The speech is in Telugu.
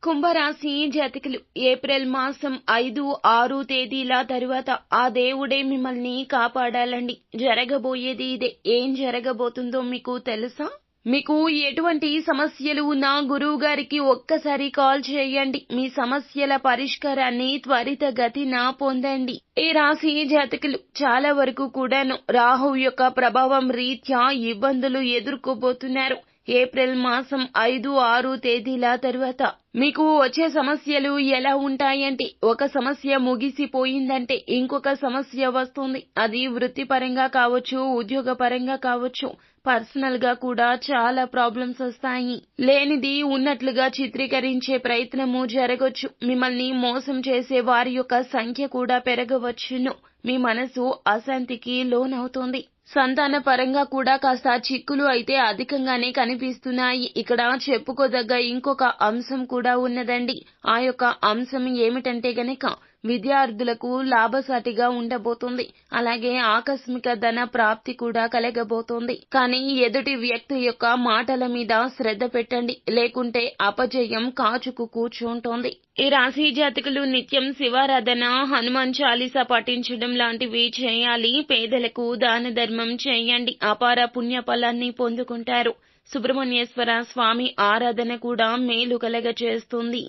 కుంభరాశి జాతకులు ఏప్రిల్ మాసం 5, 6 తేదీల తరువాత ఆ దేవుడే మిమ్మల్ని కాపాడాలండి. జరగబోయేది ఇదే. ఏం జరగబోతుందో మీకు తెలుసా? మీకు ఎటువంటి సమస్యలు ఉన్నా గురువు గారికి ఒక్కసారి కాల్ చేయండి. మీ సమస్యల పరిష్కారాన్ని త్వరితగతిన పొందండి. ఈ రాశి జాతకులు చాలా వరకు కూడాను రాహువు యొక్క ప్రభావం రీత్యా ఇబ్బందులు ఎదుర్కోబోతున్నారు. ఏప్రిల్ మాసం 5, 6 తేదీల తరువాత మీకు వచ్చే సమస్యలు ఎలా ఉంటాయంటే, ఒక సమస్య ముగిసిపోయిందంటే ఇంకొక సమస్య వస్తుంది. అది వృత్తిపరంగా కావచ్చు, ఉద్యోగపరంగా కావచ్చు, పర్సనల్ గా కూడా చాలా ప్రాబ్లమ్స్ వస్తాయి. లేనిది ఉన్నట్లుగా చిత్రీకరించే ప్రయత్నము జరగొచ్చు. మిమ్మల్ని మోసం చేసే వారి యొక్క సంఖ్య కూడా పెరగవచ్చును. మీ మనసు అశాంతికి లోనవుతుంది. సంతాన పరంగా కూడా కాస్త చిక్కులు అయితే అధికంగానే కనిపిస్తున్నాయి. ఇక్కడ చెప్పుకోదగ్గ ఇంకొక అంశం కూడా ఉన్నదండి. ఆ యొక్క అంశం ఏమిటంటే గనక విద్యార్థులకు లాభసాటిగా ఉండబోతుంది. అలాగే ఆకస్మిక ధన ప్రాప్తి కూడా కలగబోతోంది. కానీ ఎదుటి వ్యక్తి యొక్క మాటల మీద శ్రద్ధ పెట్టండి, లేకుంటే అపజయం కాచుకు కూర్చుంటోంది. ఈ రాశి జాతకులు నిత్యం శివారాధన, హనుమాన్ చాలీసా పఠించడం లాంటివి చేయాలి. పేదలకు దాన ధర్మం చేయండి. అపార పుణ్య ఫలాన్ని పొందుకుంటారు. సుబ్రహ్మణ్యేశ్వర స్వామి ఆరాధన కూడా మేలు కలగచేస్తుంది.